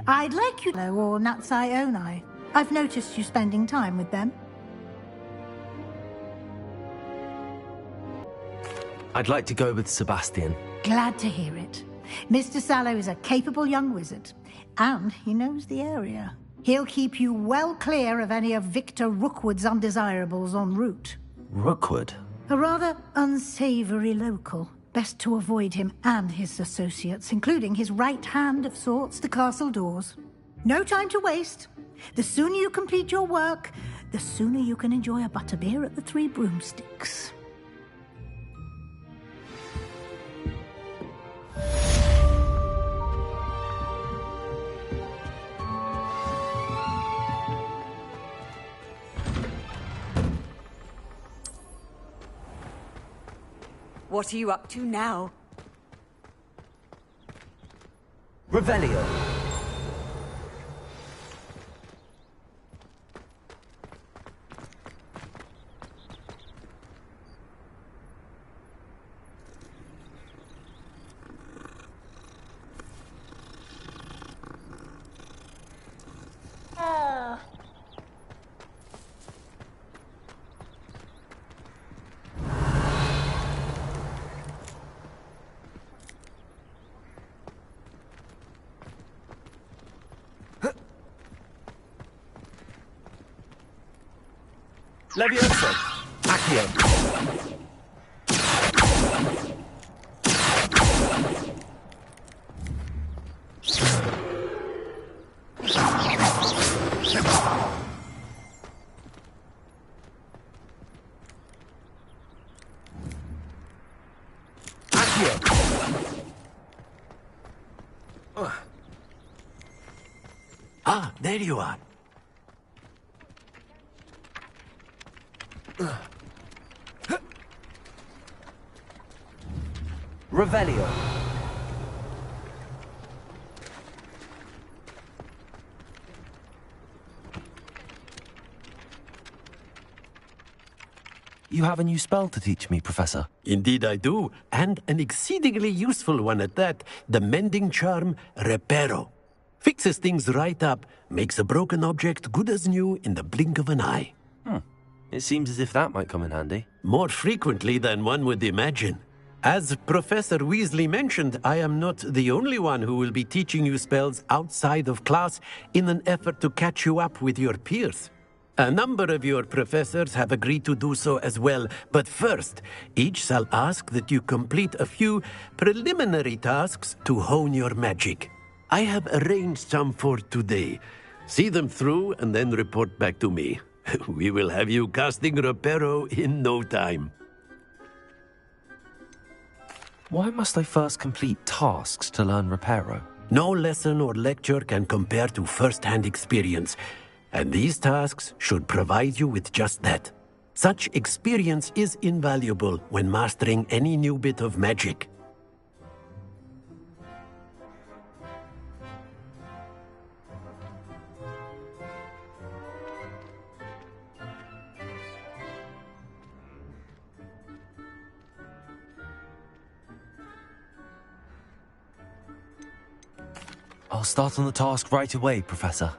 I'd like you to know, or Natsai Onai. I've noticed you spending time with them. I'd like to go with Sebastian. Glad to hear it. Mr. Sallow is a capable young wizard, and he knows the area. He'll keep you well clear of any of Victor Rookwood's undesirables en route. Rookwood? A rather unsavory local. Best to avoid him and his associates, including his right hand of sorts, the castle doors. No time to waste. The sooner you complete your work, the sooner you can enjoy a butterbeer at the Three Broomsticks. What are you up to now? Revelio. Levioso. Accio. Ah, there you are. Revelio. You have a new spell to teach me, Professor. Indeed I do, and an exceedingly useful one at that. The mending charm, Reparo. Fixes things right up, makes a broken object good as new in the blink of an eye. It seems as if that might come in handy. More frequently than one would imagine. As Professor Weasley mentioned, I am not the only one who will be teaching you spells outside of class in an effort to catch you up with your peers. A number of your professors have agreed to do so as well, but first, each shall ask that you complete a few preliminary tasks to hone your magic. I have arranged some for today. See them through and then report back to me. We will have you casting Reparo in no time. Why must I first complete tasks to learn Reparo? No lesson or lecture can compare to first-hand experience, and these tasks should provide you with just that. Such experience is invaluable when mastering any new bit of magic. I'll start on the task right away, Professor.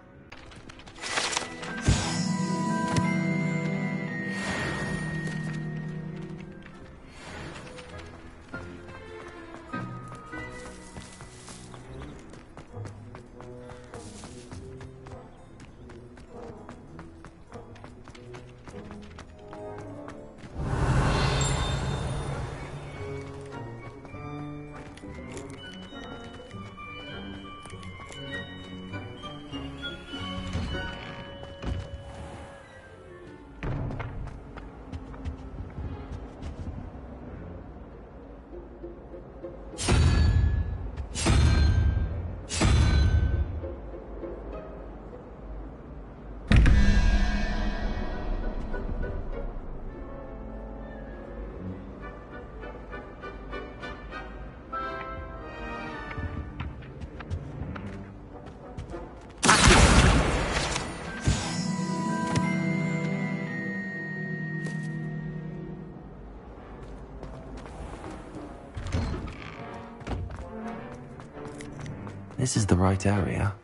This is the right area.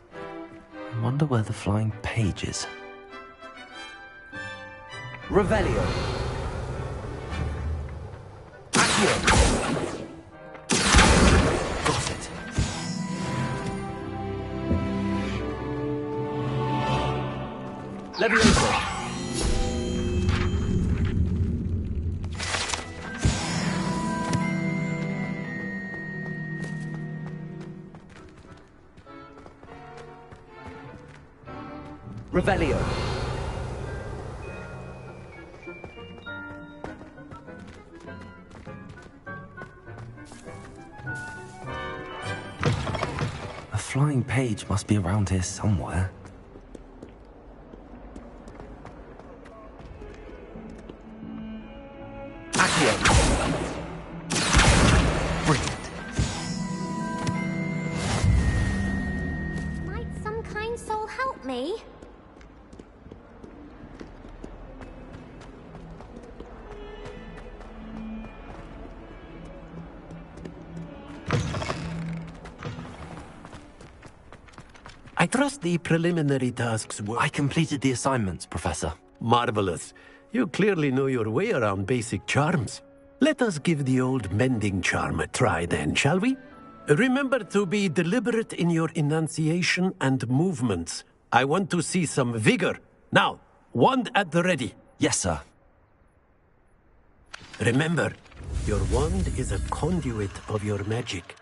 I wonder where the flying page is. Revelio. Accio. Got it. Levioso. Revelio. A flying page must be around here somewhere. Accio. Brilliant. Might some kind soul help me? I trust the preliminary tasks were... I completed the assignments, Professor. Marvelous. You clearly know your way around basic charms. Let us give the old mending charm a try then, shall we? Remember to be deliberate in your enunciation and movements. I want to see some vigor. Now, wand at the ready. Yes, sir. Remember, your wand is a conduit of your magic.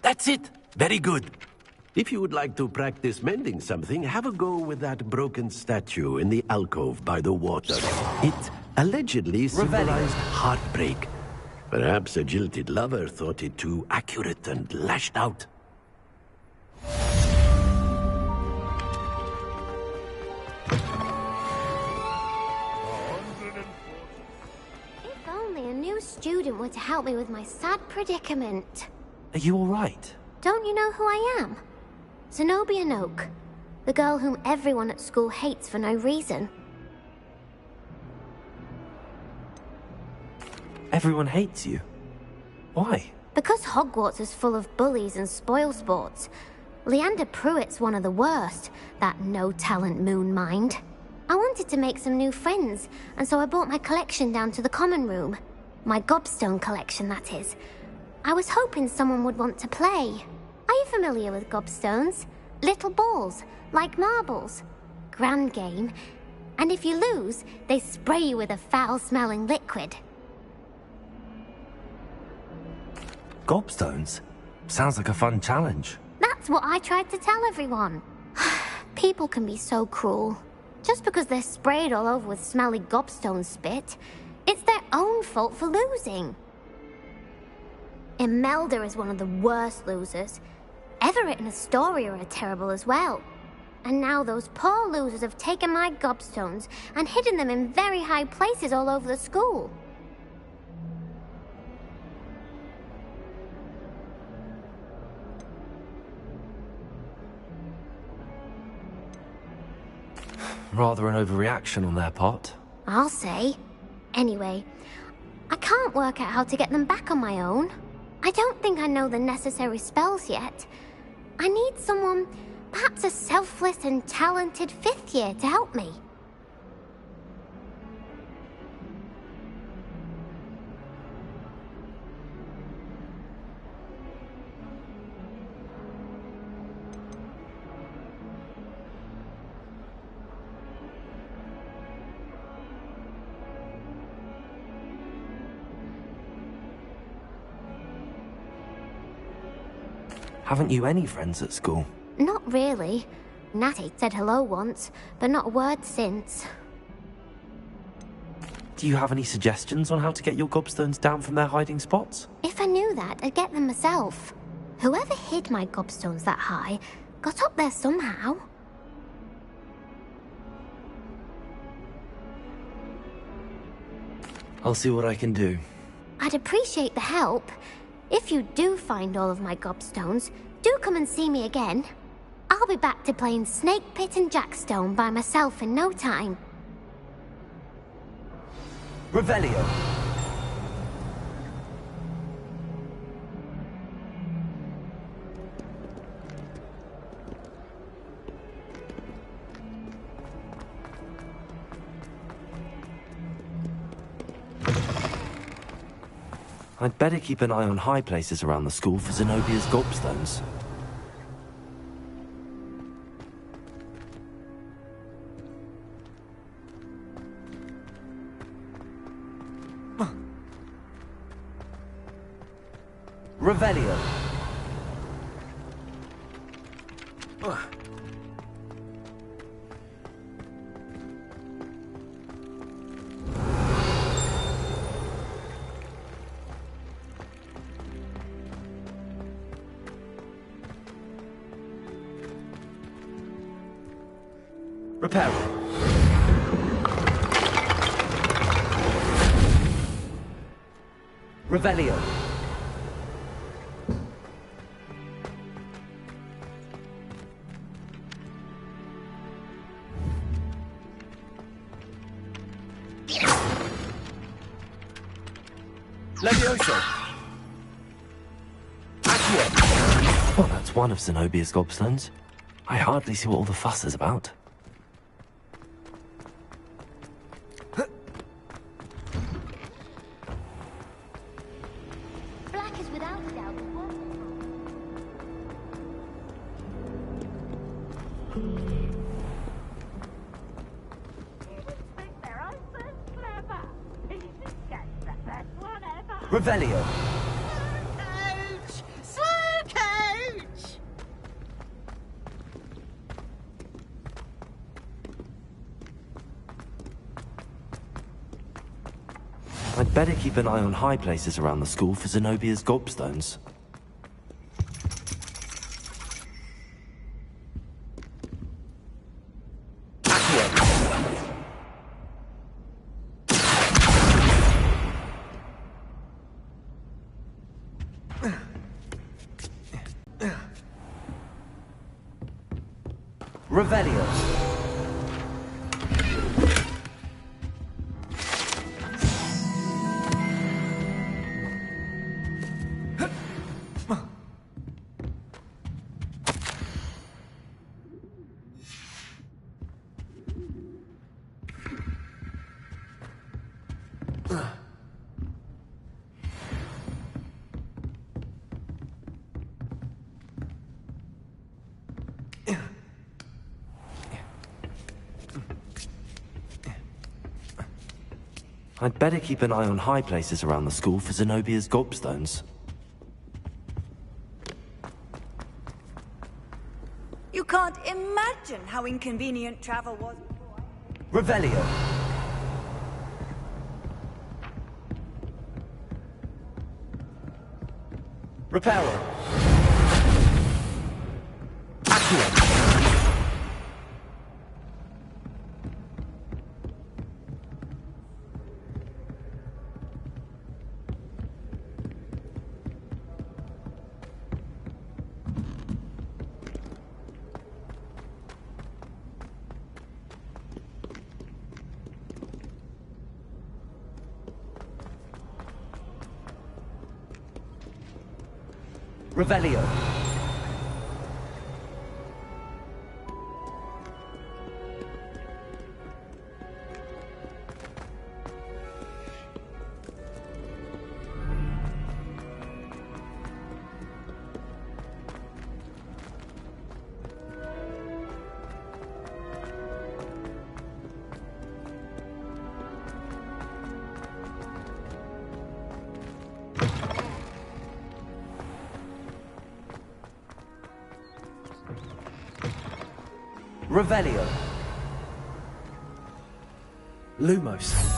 That's it. Very good. If you would like to practice mending something, have a go with that broken statue in the alcove by the water. It allegedly symbolized heartbreak. Perhaps a jilted lover thought it too accurate and lashed out. If only a new student were to help me with my sad predicament. Are you all right? Don't you know who I am? Zenobia Noak, the girl whom everyone at school hates for no reason. Everyone hates you. Why? Because Hogwarts is full of bullies and spoilsports. Leander Pruitt's one of the worst, that no-talent moon mind. I wanted to make some new friends, and so I brought my collection down to the common room. My gobstone collection, that is. I was hoping someone would want to play. Are you familiar with gobstones? Little balls, like marbles. Grand game. And if you lose, they spray you with a foul-smelling liquid. Gobstones? Sounds like a fun challenge. That That's what I tried to tell everyone. People can be so cruel. Just because they're sprayed all over with smelly gobstone spit, it's their own fault for losing. Imelda is one of the worst losers. Everett and Astoria are terrible as well. And now those poor losers have taken my gobstones and hidden them in very high places all over the school. Rather an overreaction on their part. I'll say. Anyway, I can't work out how to get them back on my own. I don't think I know the necessary spells yet. I need someone, perhaps a selfless and talented 5th year to help me. Haven't you any friends at school? Not really. Natty said hello once, but not a word since. Do you have any suggestions on how to get your gobstones down from their hiding spots? If I knew that, I'd get them myself. Whoever hid my gobstones that high got up there somehow. I'll see what I can do. I'd appreciate the help. If you do find all of my gobstones, do come and see me again. I'll be back to playing Snake Pit and Jackstone by myself in no time. Revelio. I'd better keep an eye on high places around the school for Zenobia's gobstones. Revelio. Reparo. Revelio. Levioso. Accio. Well, that's one of Zenobia's gobstones. I hardly see what all the fuss is about. Black is without a doubt the one. Revelio. Coach! Slow coach! I'd better keep an eye on high places around the school for Zenobia's gobstones. Revelio. I'd better keep an eye on high places around the school for Zenobia's gobstones. You can't imagine how inconvenient travel was. Revelio. Reparo. Accio. Revelio. Revelio. Lumos.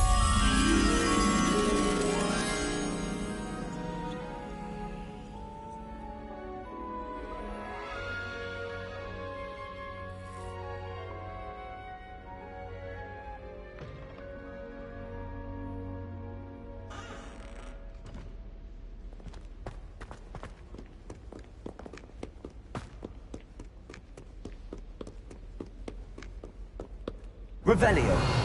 Revelio.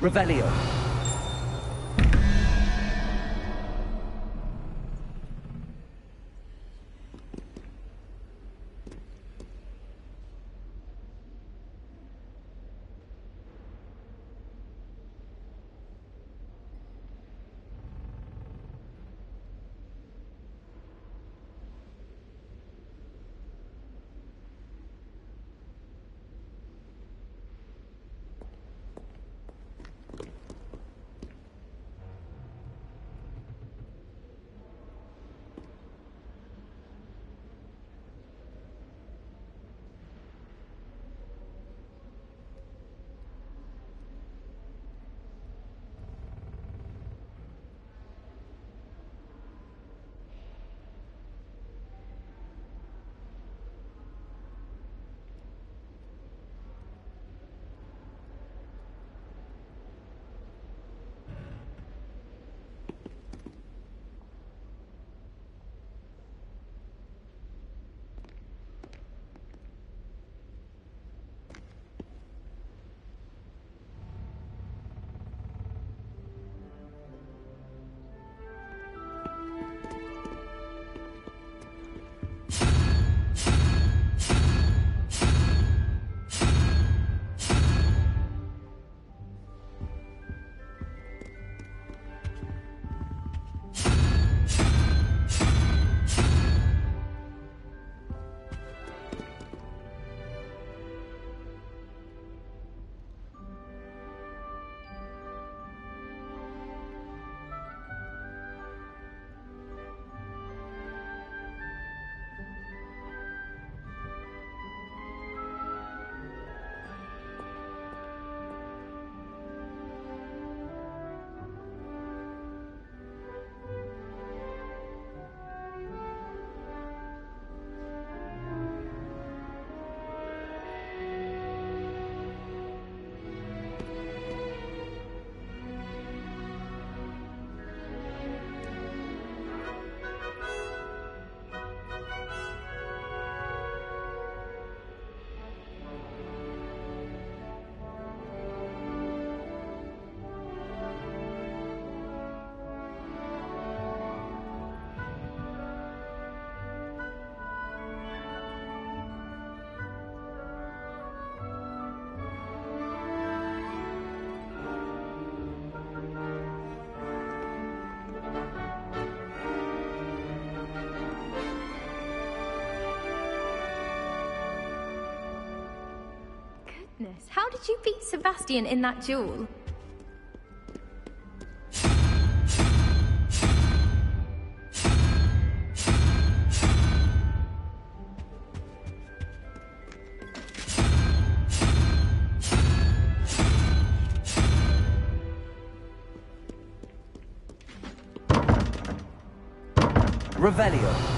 Revelio. goodness, how did you beat Sebastian in that duel? Revelio.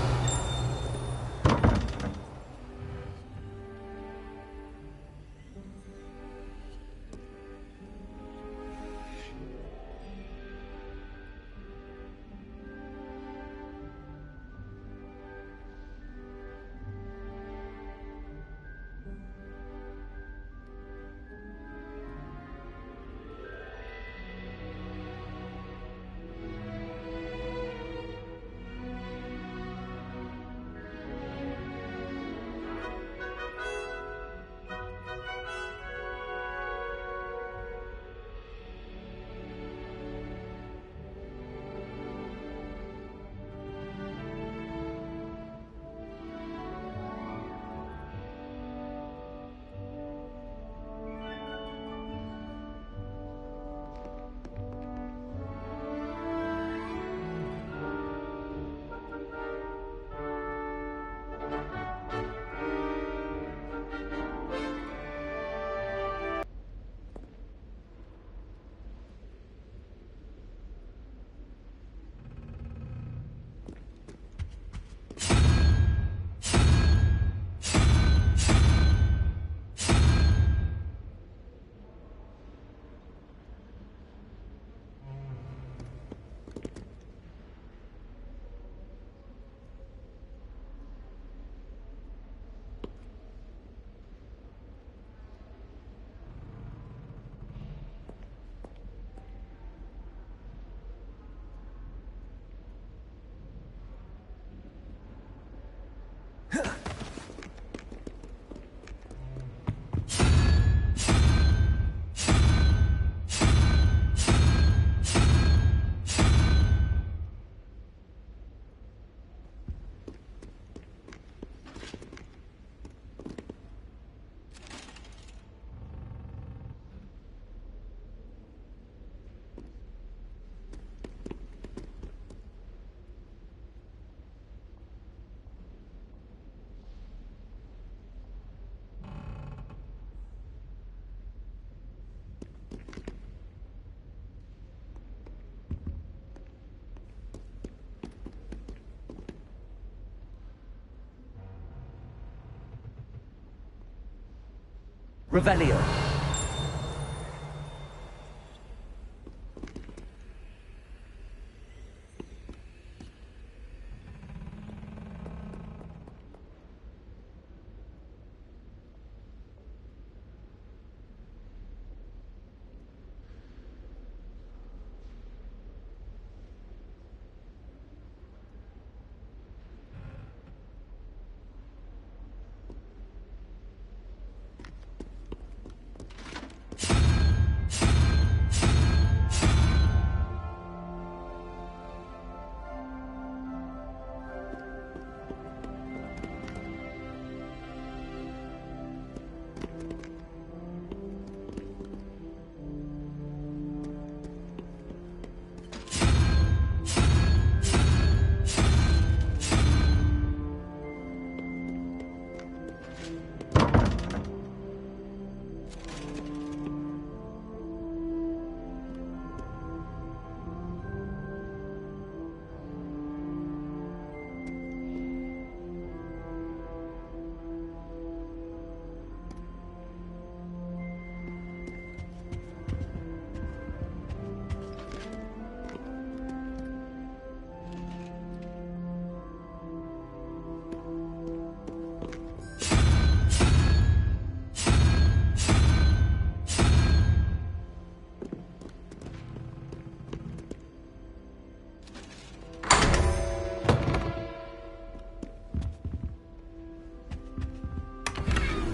Revelio.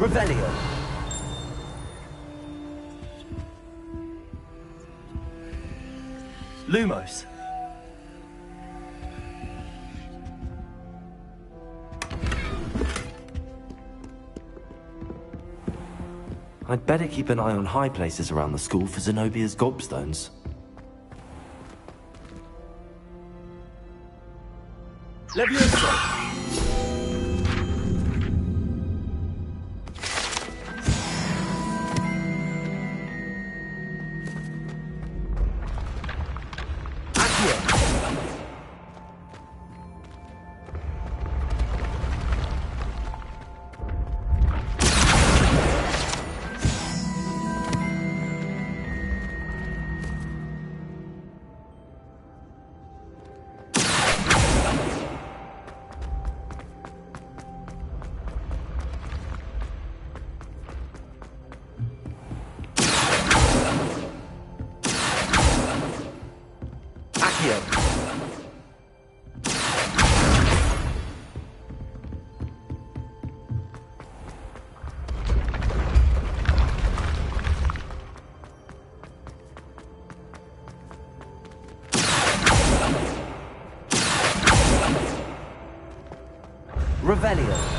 Revelio. Lumos. I'd better keep an eye on high places around the school for Zenobia's gobstones. Levioso! Revelio.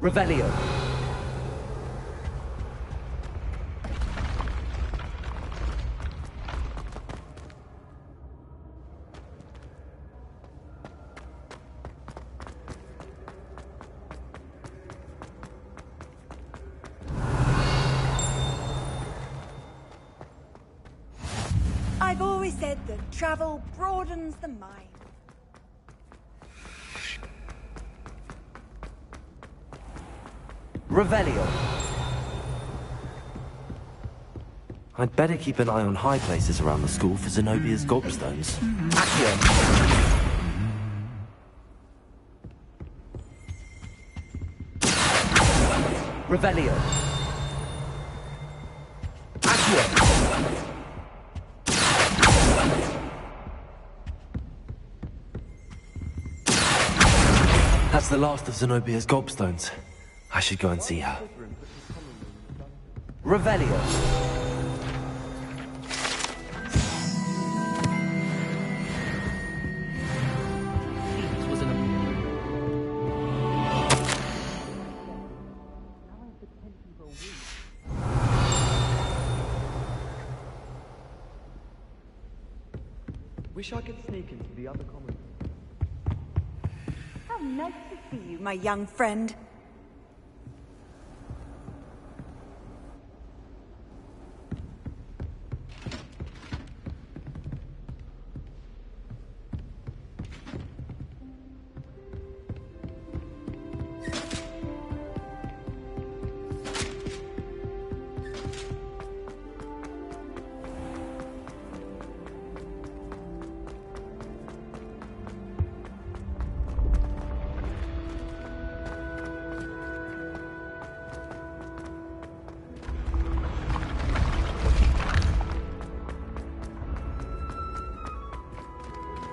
Revelio. I've always said that travel broadens the mind. Revelio. I'd better keep an eye on high places around the school for Zenobia's gobstones. Accio. Revelio. Accio. That's the last of Zenobia's gobstones. I should go and see her. Revelio. Wish I could sneak into the other common. How nice to see you, my young friend.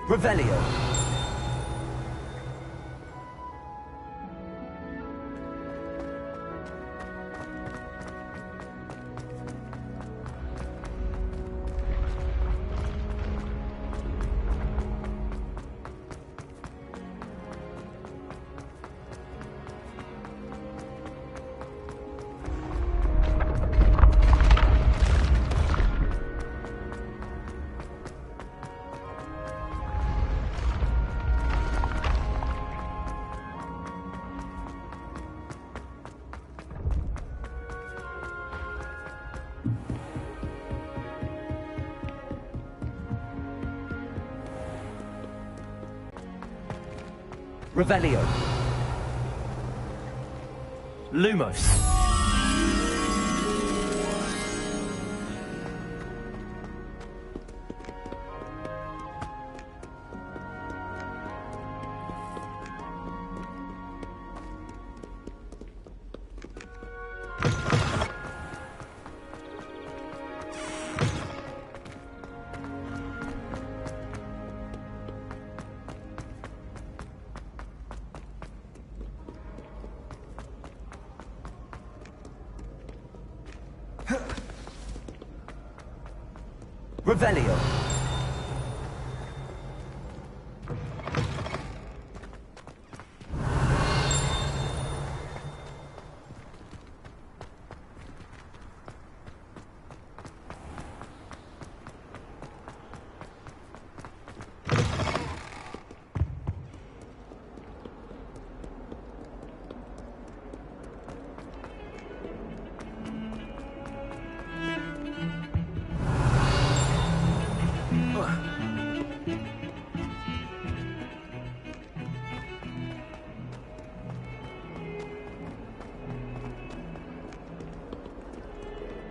Revelio. Revelio. Lumos. Revelio.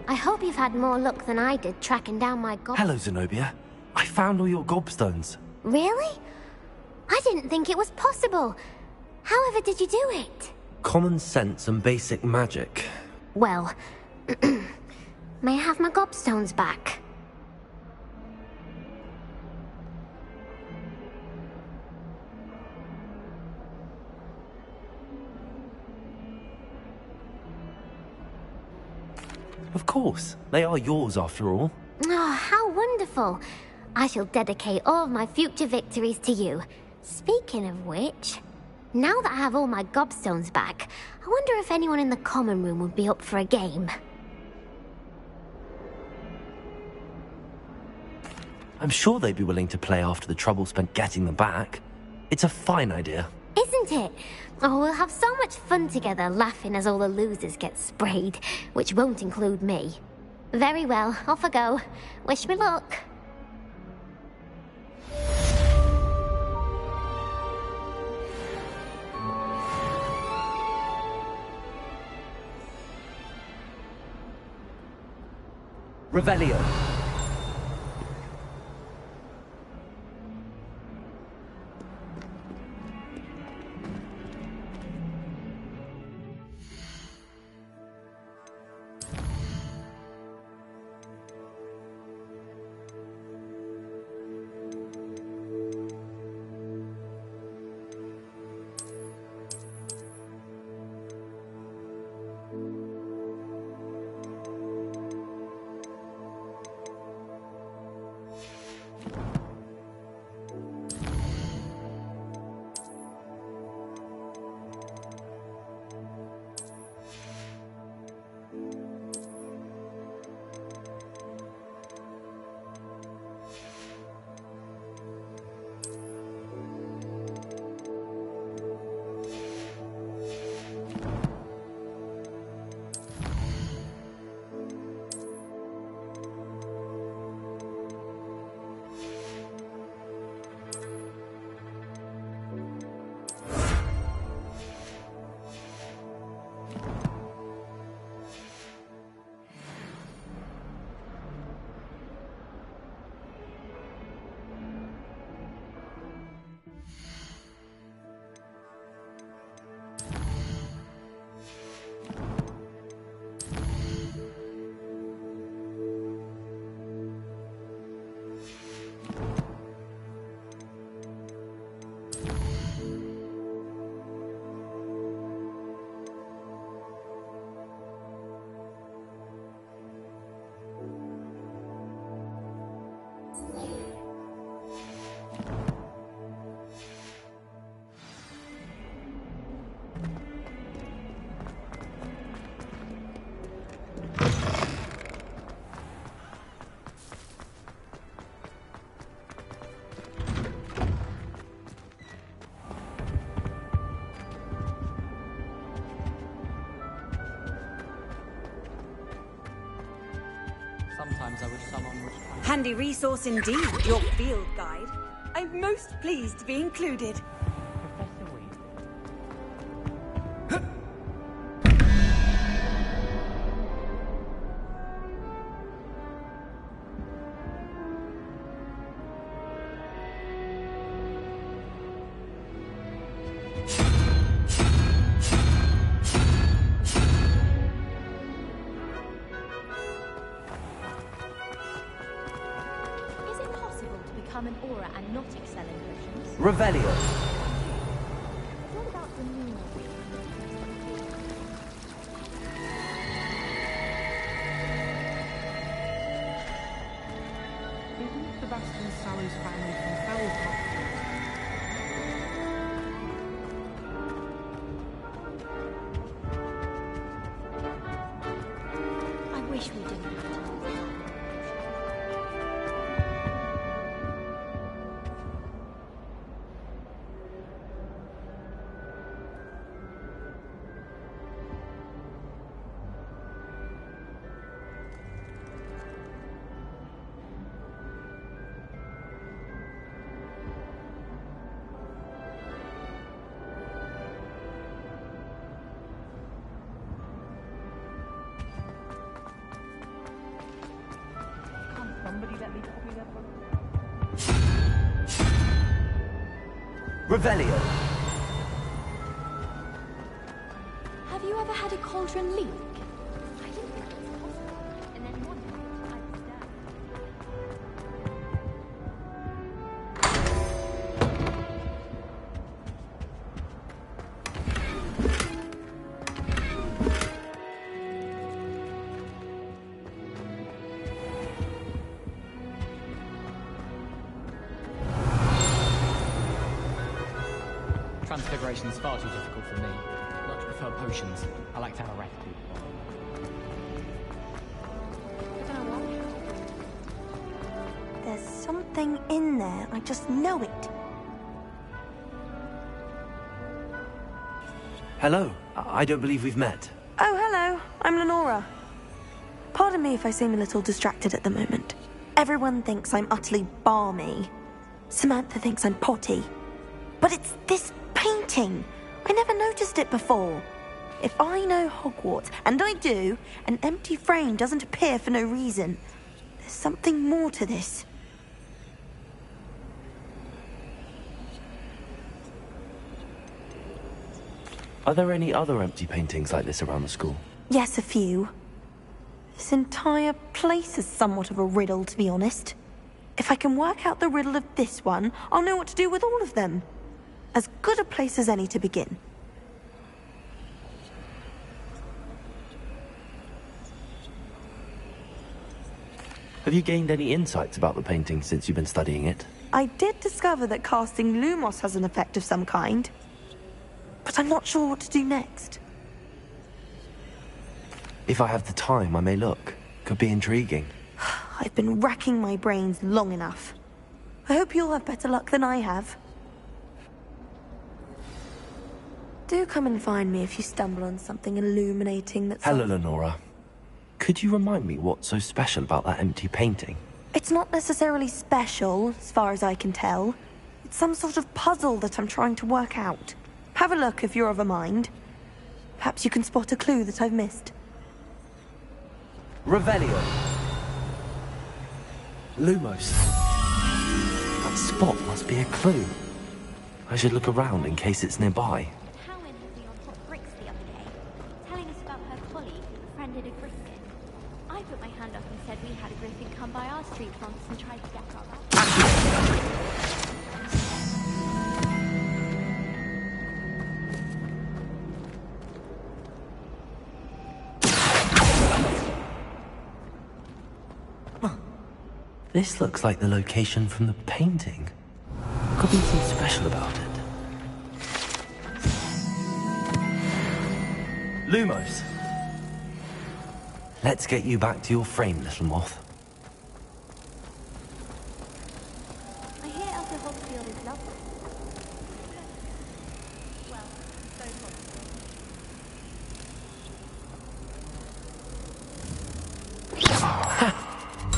I hope you've had more luck than I did tracking down my gob... Hello, Zenobia. I found all your gobstones. Really? I didn't think it was possible. However did you do it? Common sense and basic magic. Well, may I have my gobstones back? Of course. They are yours after all. Oh, how wonderful. I shall dedicate all of my future victories to you. Speaking of which, now that I have all my gobstones back, I wonder if anyone in the common room would be up for a game. I'm sure they'd be willing to play after the trouble spent getting them back. It's a fine idea. Isn't it? Oh, we'll have so much fun together, laughing as all the losers get sprayed, which won't include me. Very well, off I go. Wish me luck. Revelio. Sometimes I wish someone would... Handy resource indeed, your field guide. I'm most pleased to be included. Professor Weasley Revelio. Isn't Sebastian Sally's family from Felcott? I wish we didn't have to. Somebody let me copy that book. Revelio. Have you ever had a cauldron leak? I didn't think it was possible. And then one night, I was Transfiguration's far too difficult for me. Much prefer potions. I like to have a recipe. There's something in there. I just know it. Hello. I don't believe we've met. Oh, hello. I'm Lenora. Pardon me if I seem a little distracted at the moment. Everyone thinks I'm utterly balmy. Samantha thinks I'm potty. But it's this painting. I never noticed it before. If I know Hogwarts, and I do, an empty frame doesn't appear for no reason. There's something more to this. Are there any other empty paintings like this around the school? Yes, a few. This entire place is somewhat of a riddle, to be honest. If I can work out the riddle of this one, I'll know what to do with all of them. As good a place as any to begin. Have you gained any insights about the painting since you've been studying it? I did discover that casting Lumos has an effect of some kind. But I'm not sure what to do next. If I have the time, I may look. Could be intriguing. I've been racking my brains long enough. I hope you'll have better luck than I have. Do come and find me if you stumble on something illuminating that's... Hello, Lenora. Could you remind me what's so special about that empty painting? It's not necessarily special, as far as I can tell. It's some sort of puzzle that I'm trying to work out. Have a look if you're of a mind. Perhaps you can spot a clue that I've missed. Revelio. Lumos. That spot must be a clue. I should look around in case it's nearby. Helen was me on hot bricks the other day, telling us about her colleague who befriended a Griffin. I put my hand up and said we had a Griffin come by our street once and tried to get our back. This looks like the location from the painting. Could be something special about it. Lumos! Let's get you back to your frame, little moth. I hear Elder Hogsfield is lovely. Well, so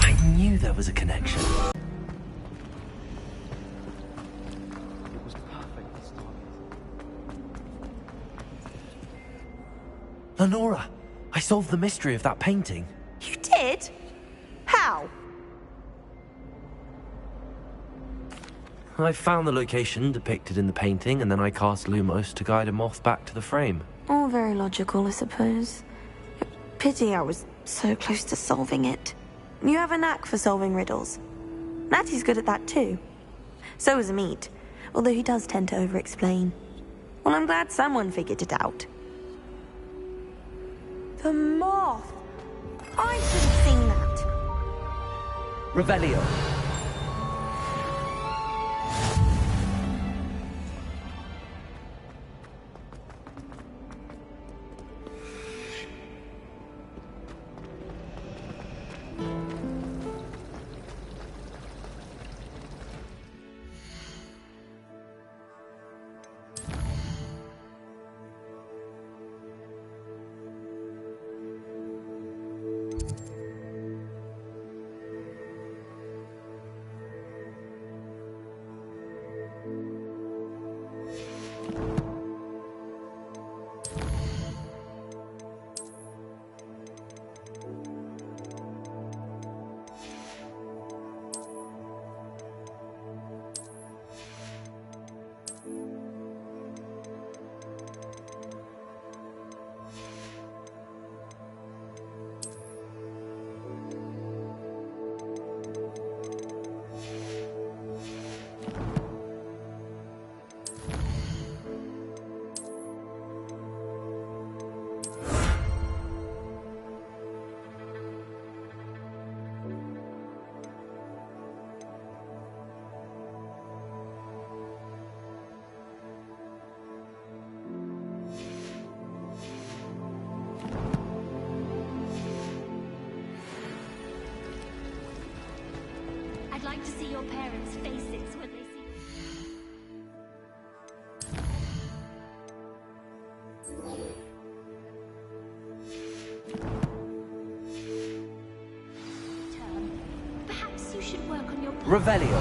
I knew there was a connection. It was perfect to start with. Lenora, I solved the mystery of that painting. You did? How? I found the location depicted in the painting, and then I cast Lumos to guide a moth back to the frame. All very logical, I suppose. Pity I was so close to solving it. You have a knack for solving riddles. Natty's good at that too. So is Amit. although he does tend to over-explain. Well, I'm glad someone figured it out. The moth! I should have seen that! Revelio. I'd like to see your parents' faces when they see term. Perhaps you should work on your Revelio.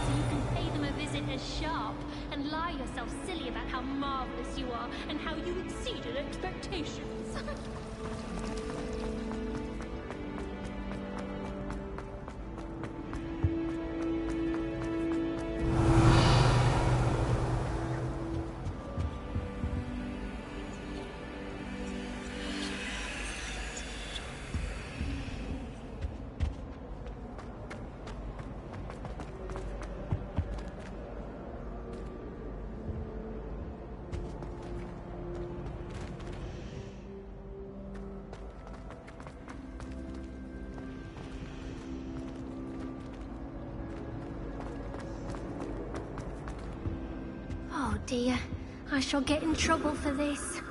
so you can pay them a visit as sharp and lie yourself silly about how marvelous you are and how you exceeded expectations. Oh dear, I shall get in trouble for this.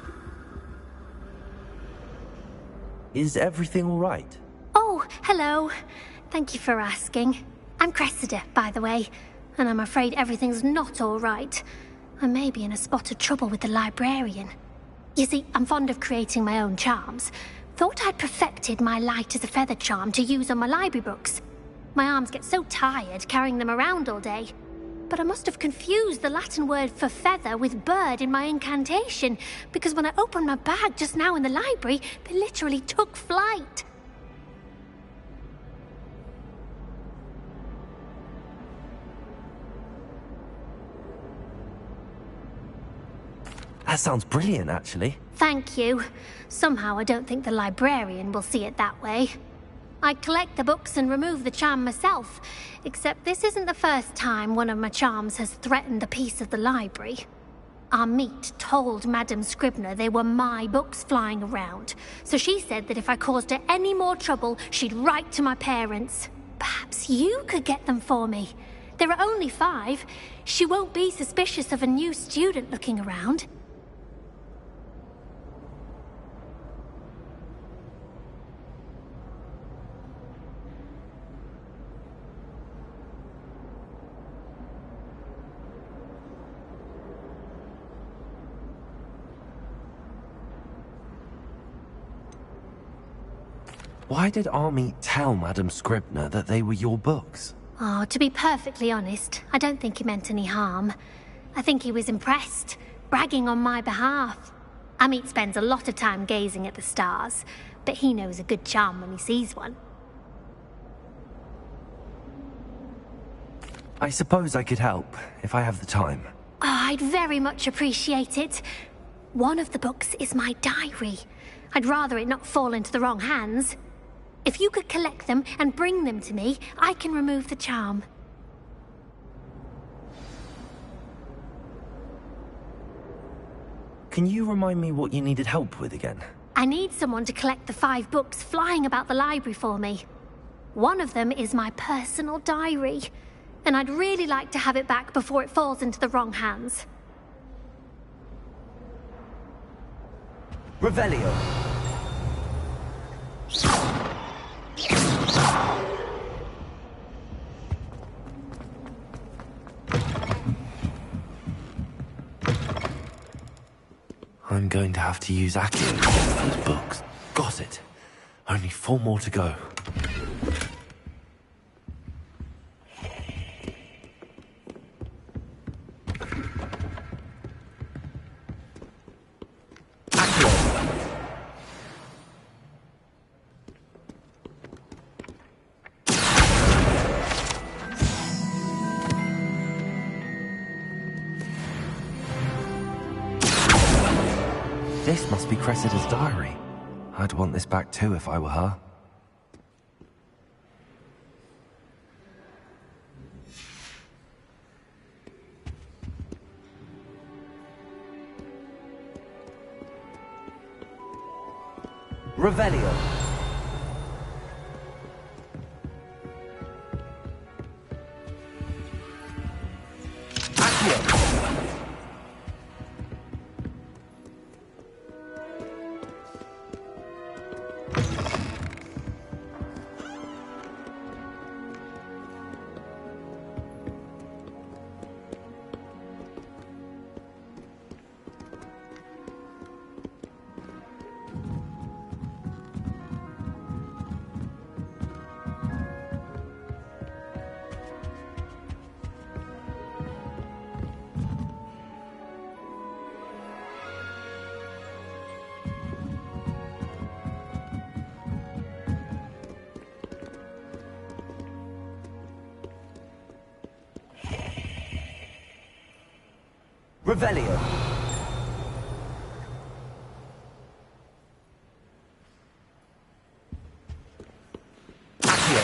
Is everything all right? Oh, hello. Thank you for asking. I'm Cressida, by the way, and I'm afraid everything's not all right. I may be in a spot of trouble with the librarian. You see, I'm fond of creating my own charms. Thought I'd perfected my light as a feather charm to use on my library books. My arms get so tired carrying them around all day. But I must have confused the Latin word for feather with bird in my incantation, because when I opened my bag just now in the library, they literally took flight. That sounds brilliant, actually. Thank you. Somehow I don't think the librarian will see it that way. I collect the books and remove the charm myself, except this isn't the first time one of my charms has threatened the peace of the library. Our meet told Madame Scribner they were my books flying around, so she said that if I caused her any more trouble, she'd write to my parents. Perhaps you could get them for me. There are only 5. She won't be suspicious of a new student looking around. Why did Army tell Madame Scribner that they were your books? Oh, to be perfectly honest, I don't think he meant any harm. I think he was impressed, bragging on my behalf. Amit spends a lot of time gazing at the stars, but he knows a good charm when he sees one. I suppose I could help, if I have the time. Oh, I'd very much appreciate it. One of the books is my diary. I'd rather it not fall into the wrong hands. If you could collect them and bring them to me, I can remove the charm. Can you remind me what you needed help with again? I need someone to collect the 5 books flying about the library for me. One of them is my personal diary, and I'd really like to have it back before it falls into the wrong hands. Revelio. I'm going to have to use Accio to get those books. Got it. Only 4 more to go. This must be Cressida's diary. I'd want this back too if I were her. Revelio. Accio. Revelio. Accio.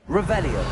Revelio.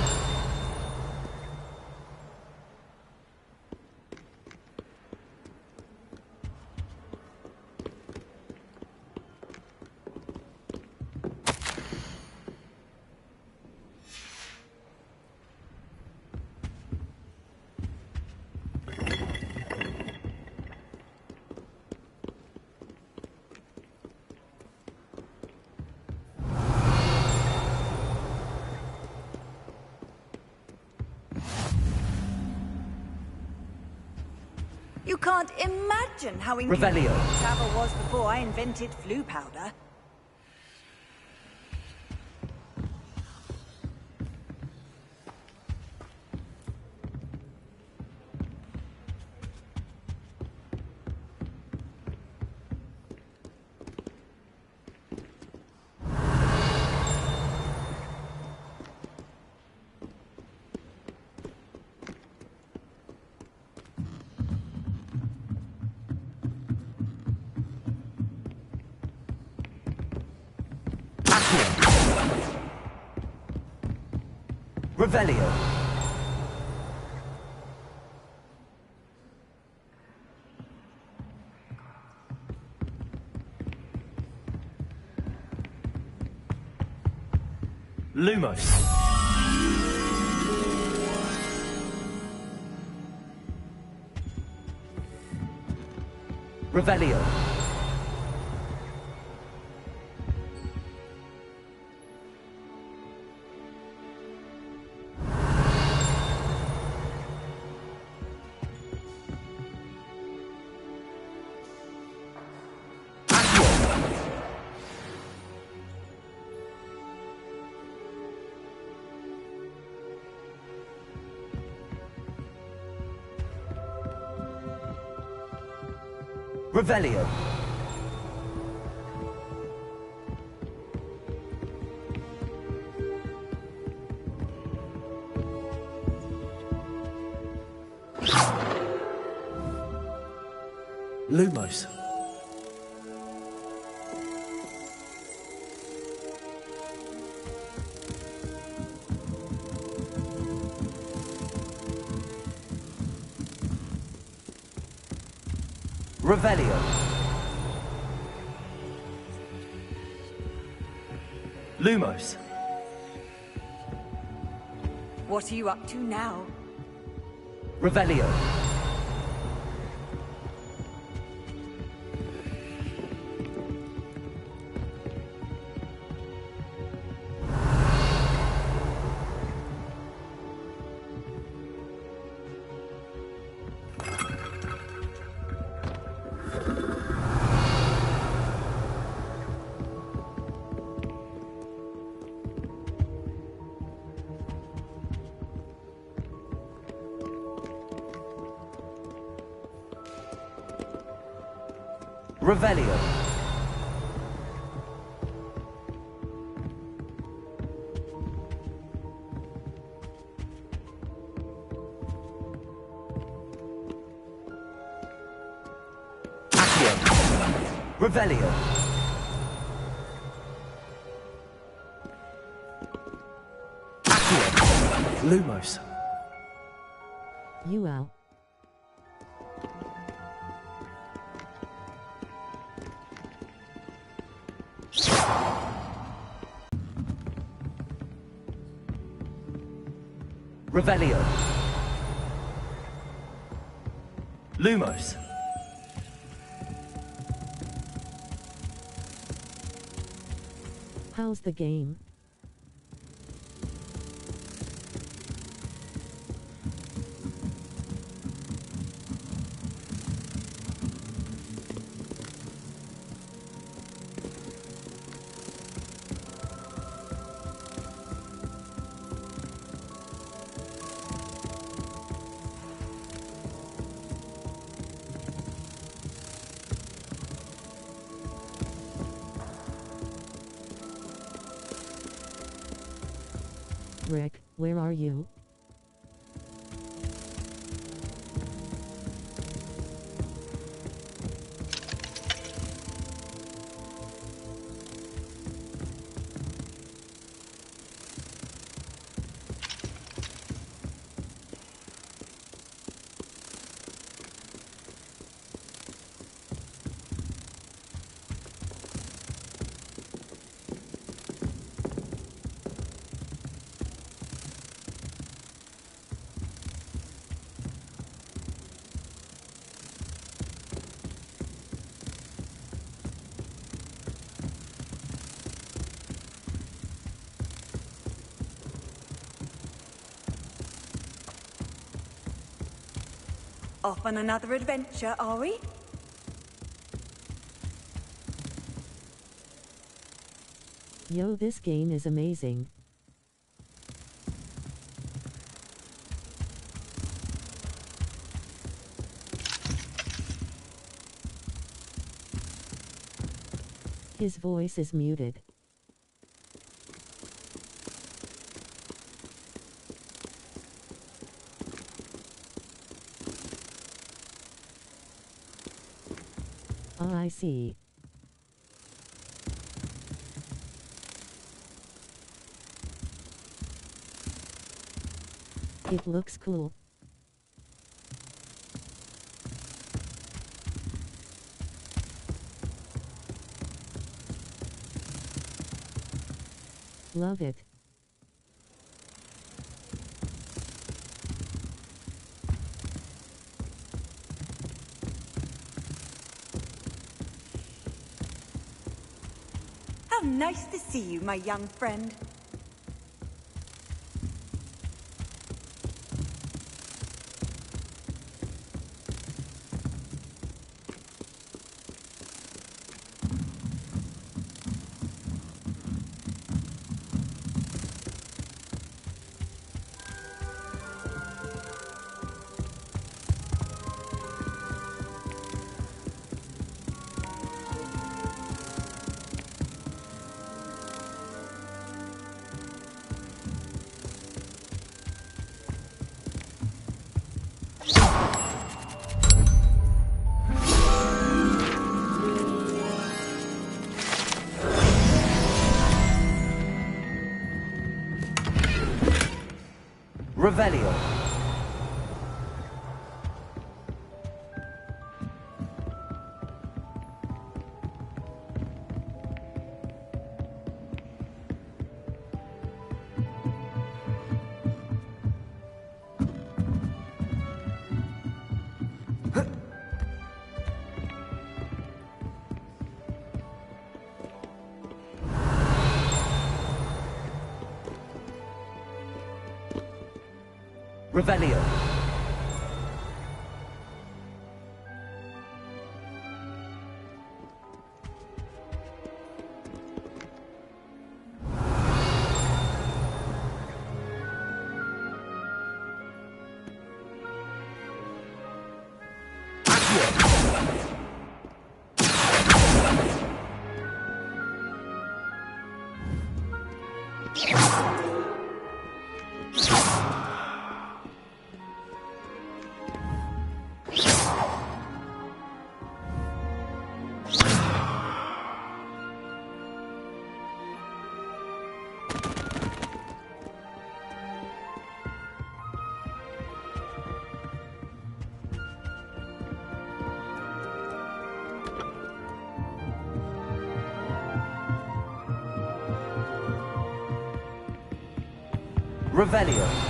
You can't imagine how Revelio. travel was before I invented flu powder. Revelio. Lumos. Revelio. Revelio. Lumos. Revelio. Lumos. What are you up to now? Revelio. Revelio. Accio. Revelio. Accio. Lumos. UL. Revelio. Lumos. How's the game? Rick, where are you? Off on another adventure, are we? Yo, this game is amazing. His voice is muted. Oh, I see. It looks cool. Love it. How nice to see you, my young friend. Revelio. Revelio. Revelio.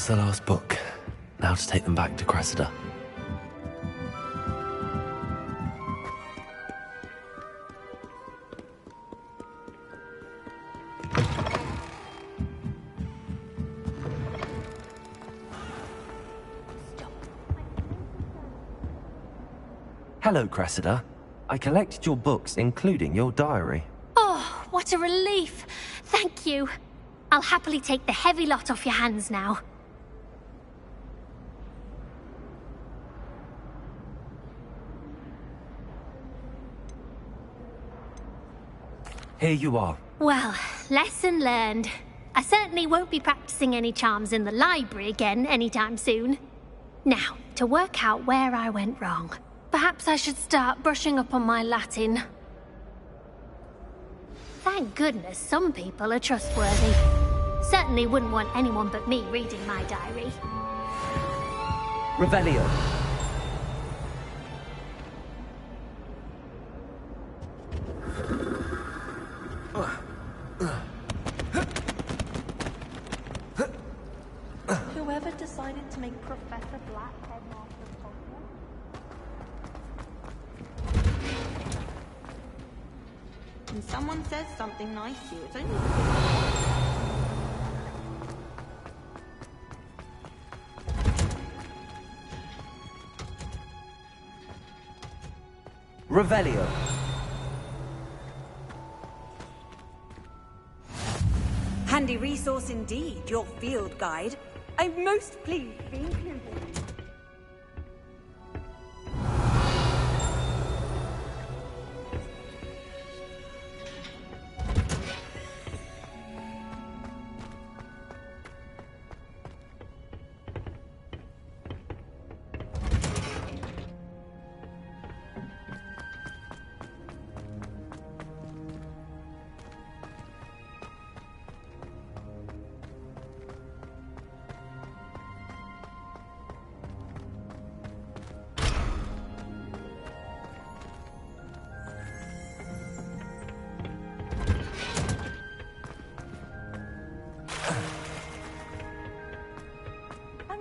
That's the last book. Now to take them back to Cressida. Hello, Cressida. I collected your books, including your diary. Oh, what a relief. Thank you. I'll happily take the heavy lot off your hands now. Here you are. Well, lesson learned. I certainly won't be practicing any charms in the library again anytime soon. Now, to work out where I went wrong. Perhaps I should start brushing up on my Latin. Thank goodness some people are trustworthy. Certainly wouldn't want anyone but me reading my diary. Revelio. Whoever decided to make Professor Black headmaster of Hogwarts? When someone says something nice to you, it's only Revelio. Handy resource indeed, your field guide. I'm most pleased to be included.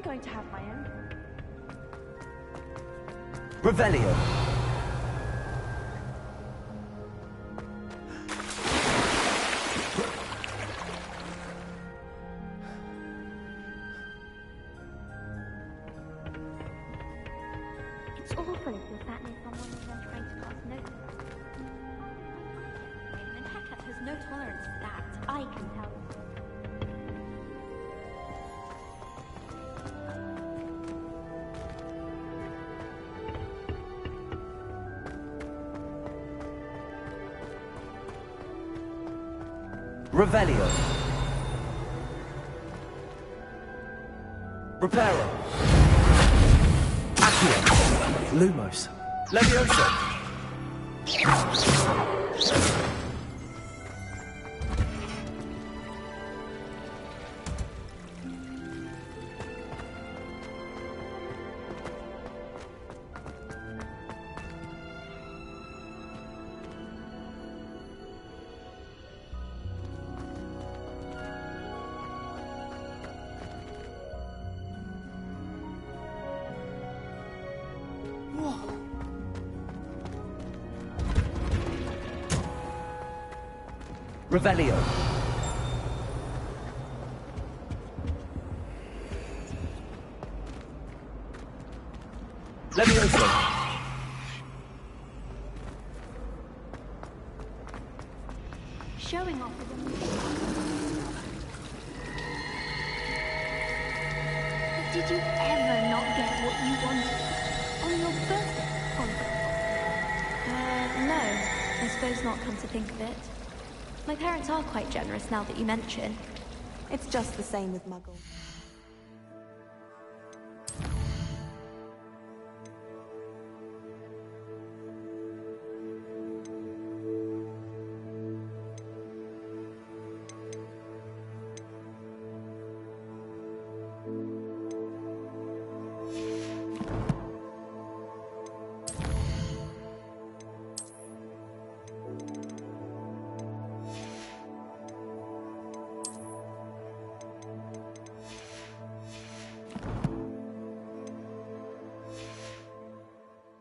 going to have my own. Revelio. It's awful if you're sat near someone and then trying to pass notes. And Hecate has no tolerance for that, I can tell you. Revelio. Reparo. Accio. Lumos. Levioso. Revelio. Levioso. Showing off with them. But did you ever not get what you wanted? On your birthday, for example? No. I suppose not, come to think of it. My parents are quite generous now that you mention. It's just the same with Muggles.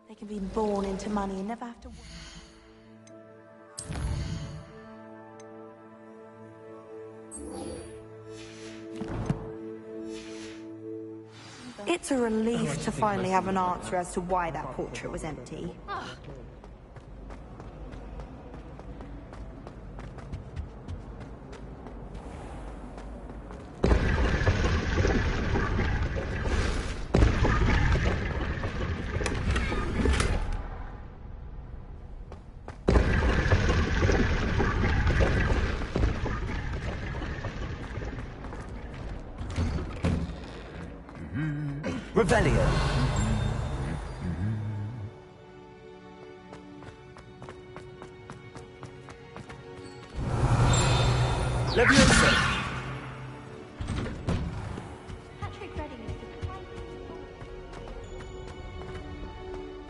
They can be born into money and never have to work. It's a relief to finally have an answer as to why that portrait was empty. Revelio. Levioso.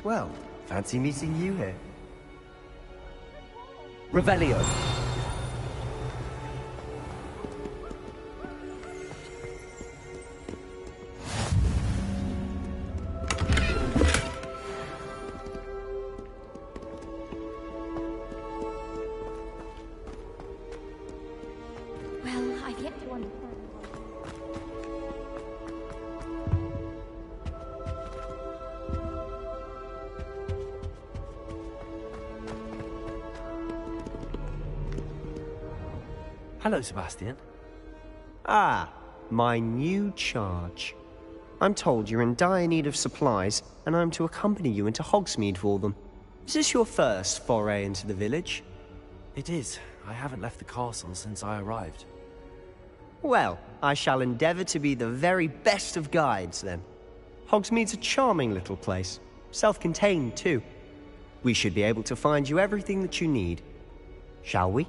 Well, fancy meeting you here. Revelio. Well, I've yet to understand. Hello, Sebastian. Ah, my new charge. I'm told you're in dire need of supplies, and I'm to accompany you into Hogsmeade for them. Is this your first foray into the village? It is. I haven't left the castle since I arrived. Well, I shall endeavour to be the very best of guides, then. Hogsmeade's a charming little place. Self-contained, too. We should be able to find you everything that you need. Shall we?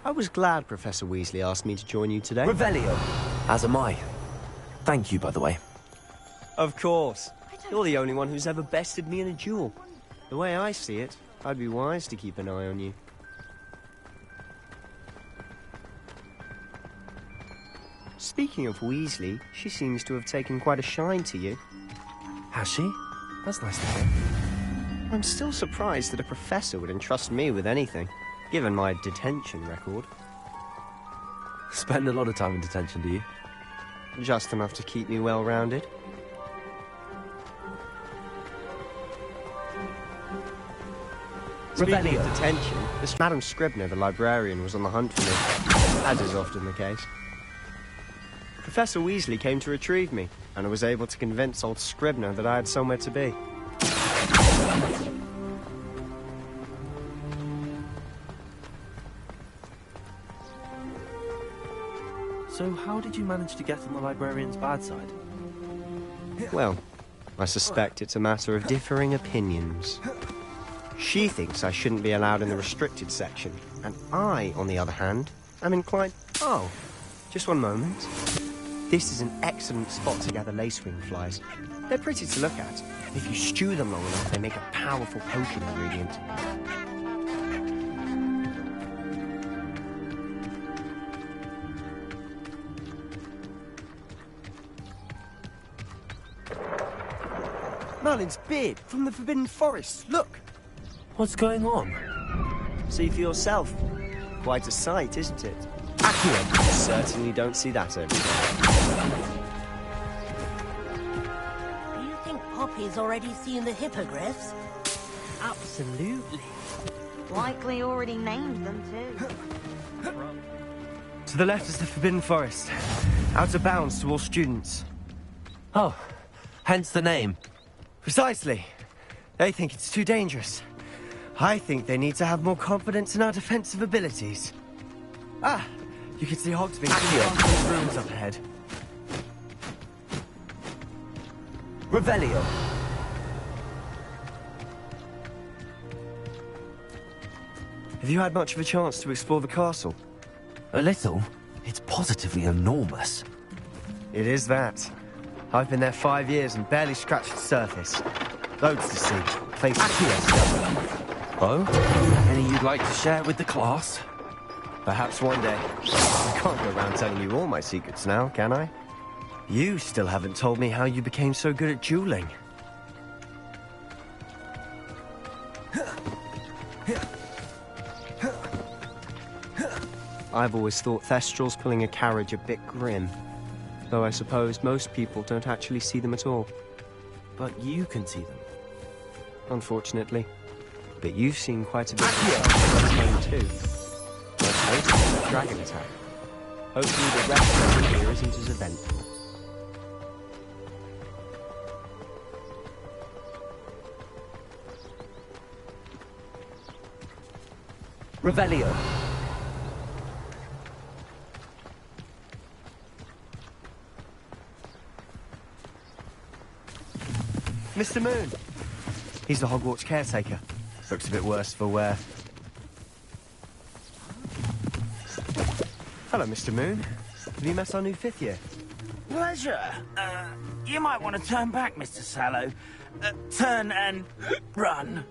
I was glad Professor Weasley asked me to join you today. Revelio. As am I. Thank you, by the way. Of course. You're the only one who's ever bested me in a duel. The way I see it, I'd be wise to keep an eye on you. Speaking of Weasley, she seems to have taken quite a shine to you. Has she? That's nice to hear. I'm still surprised that a professor would entrust me with anything, given my detention record. Spend a lot of time in detention, do you? Just enough to keep me well-rounded. Speaking of detention, this Madam Scribner, the librarian, was on the hunt for me, as is often the case. Professor Weasley came to retrieve me, and I was able to convince old Scribner that I had somewhere to be. So how did you manage to get on the librarian's bad side? Well, I suspect it's a matter of differing opinions. She thinks I shouldn't be allowed in the restricted section, and I, on the other hand, am inclined... Oh, just one moment. This is an excellent spot to gather lacewing flies. They're pretty to look at. If you stew them long enough, they make a powerful potion ingredient. Merlin's beard from the Forbidden Forest. Look! What's going on? See for yourself. Quite a sight, isn't it? Accurate. You certainly don't see that every day. Do you think Poppy's already seen the hippogriffs? Absolutely. Likely already named them too. To the left is the Forbidden Forest. Out of bounds to all students. Oh, hence the name. Precisely. They think it's too dangerous. I think they need to have more confidence in our defensive abilities. Ah, you can see Hogsmeade through the rooms up ahead. Revelio. Have you had much of a chance to explore the castle? A little. It's positively enormous. It is that. I've been there 5 years and barely scratched the surface. Loads to see. Places to stuff. Oh? Any you'd like to share with the class? Perhaps one day. I can't go around telling you all my secrets now, can I? You still haven't told me how you became so good at dueling. I've always thought Thestrals pulling a carriage a bit grim. Though I suppose most people don't actually see them at all. But you can see them. Unfortunately. But you've seen quite a bit of too. Most dragon attack. Hopefully the rest of the year isn't as eventful. Revelio. Mr. Moon. He's the Hogwarts caretaker. Looks a bit worse for wear. Hello, Mr. Moon. Have you met our new 5th year? Pleasure. You might want to turn back, Mr. Sallow. Turn and run.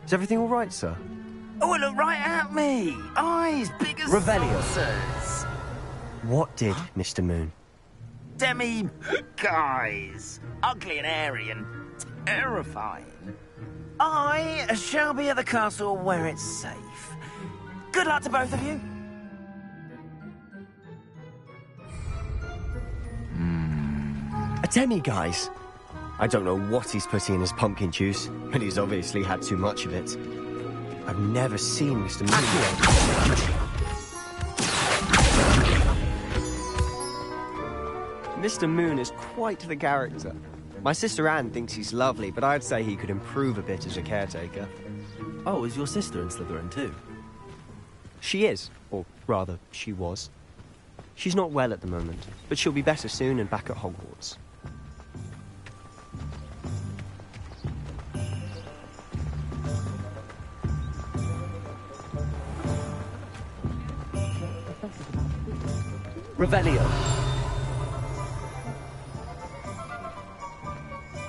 Is everything all right, sir? Oh, look right at me. Eyes big as saucers. What did Mr. Moon? Demi guys. Ugly and hairy and terrifying. I shall be at the castle where it's safe. Good luck to both of you. A demi-guise? I don't know what he's putting in his pumpkin juice, but he's obviously had too much of it. I've never seen Mr. Moon. Mr. Moon is quite the character. My sister Anne thinks he's lovely, but I'd say he could improve a bit as a caretaker. Oh, is your sister in Slytherin too? She is, or rather, she was. She's not well at the moment, but she'll be better soon and back at Hogwarts. Revelio.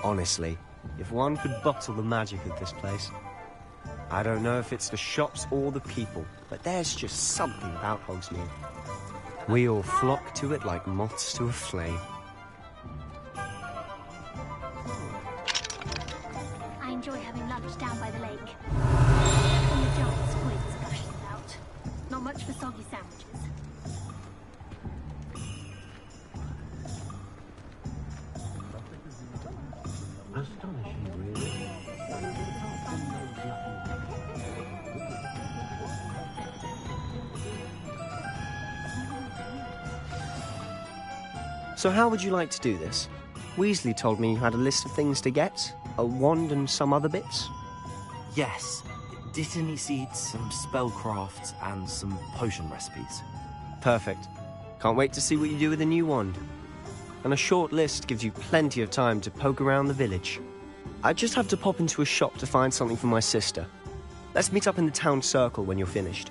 Honestly, if one could bottle the magic of this place. I don't know if it's the shops or the people, but there's just something about Hogsmeade. We all flock to it like moths to a flame. I enjoy having lunch down by the lake. When the giant squids gushing about. Not much for soggy sandwiches. Astonishing, really. So how would you like to do this? Weasley told me you had a list of things to get. A wand and some other bits. Yes. Dittany seeds, some spellcrafts, and some potion recipes. Perfect. Can't wait to see what you do with the new wand. And a short list gives you plenty of time to poke around the village. I just have to pop into a shop to find something for my sister. Let's meet up in the town circle when you're finished.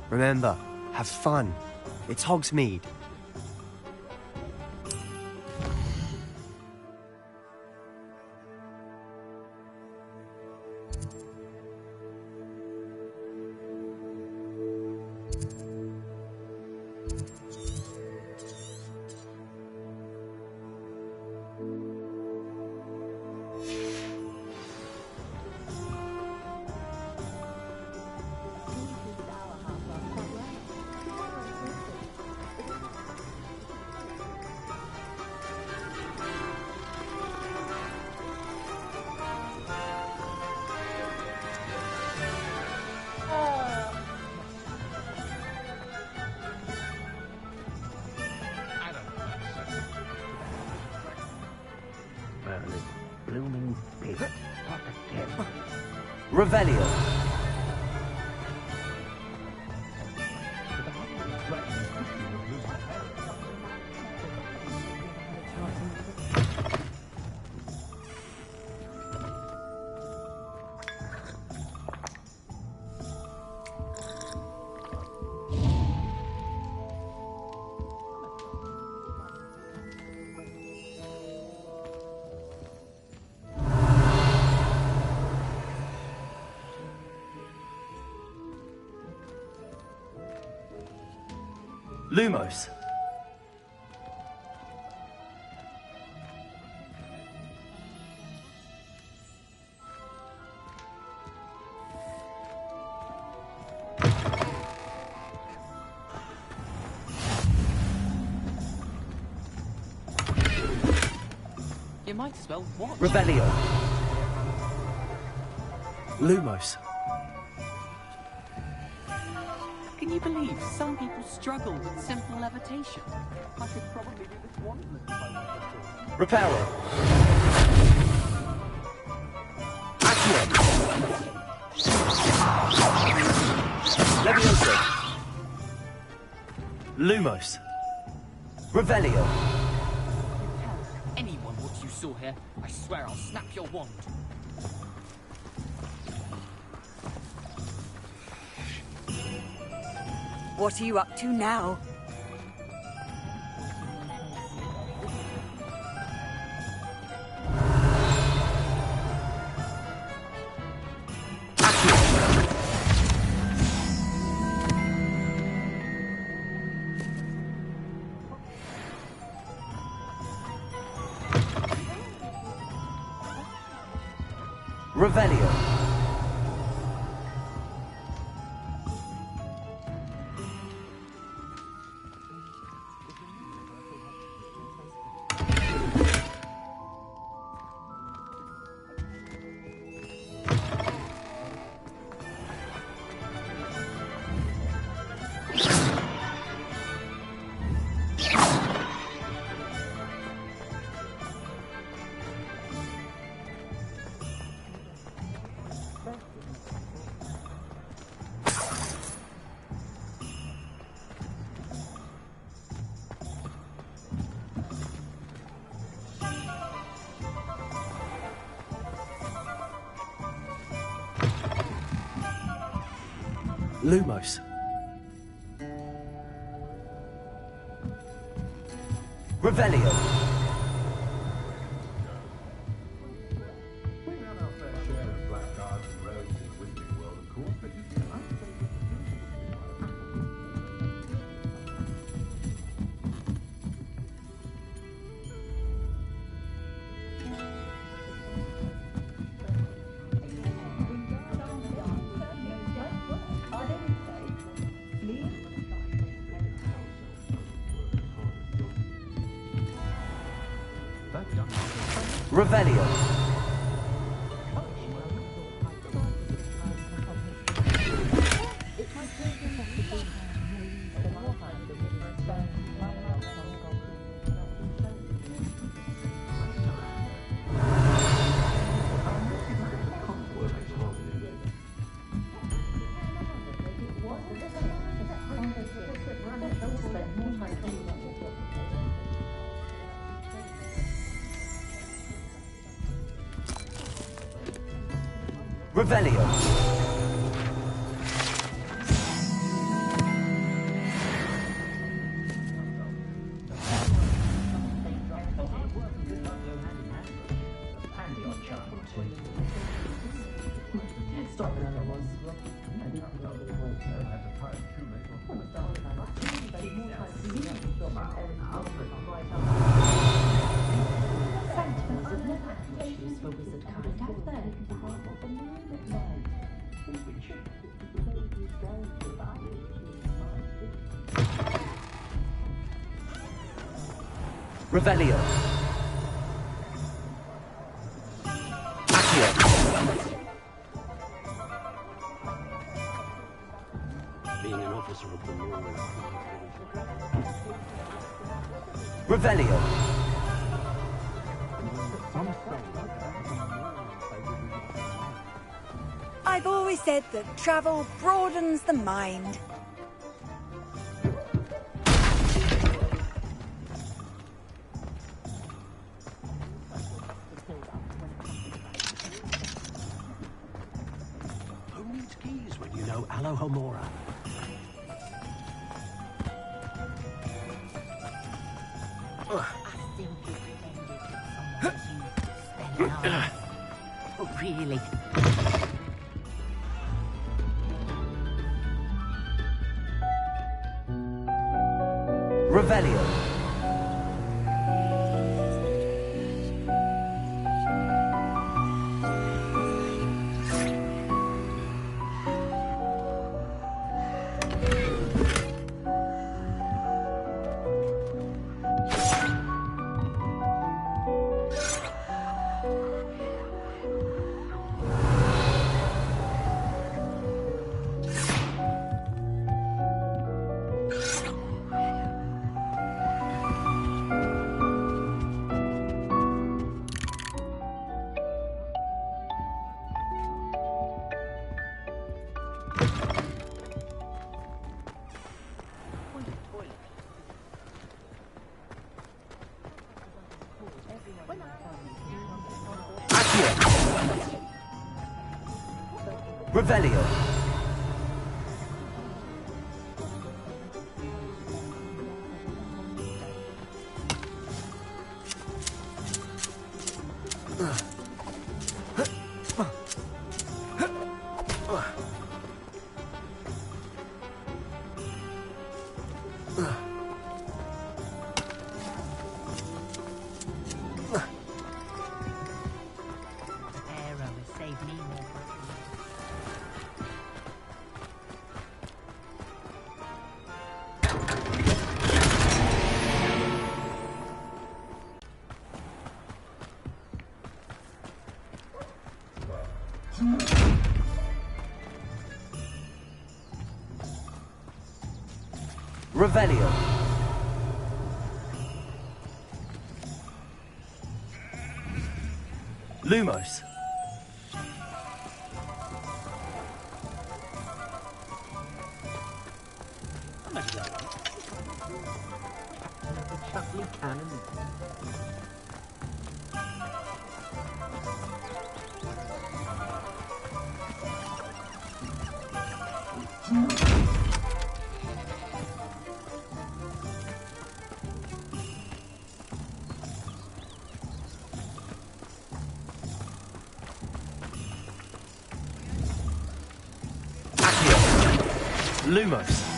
Remember, have fun. It's Hogsmeade. Revelio. Lumos. You might as well watch. Revelio. Lumos. Can you believe some people struggle with simple levitation? I could probably do this one. Reparo. Accio. Levioso. Lumos. Revelio. Tell anyone what you saw here, I swear I'll snap your wand. What are you up to now? Revelio. Lumos. Revelio. Revelio. Revelio. Revelio. Accio. Being an officer of the law. Revelio. I've always said that travel broadens the mind. Who needs keys when you know Alohomora? Oh, really? Revelio. Revelio. Revelio. Lumos. Lumos.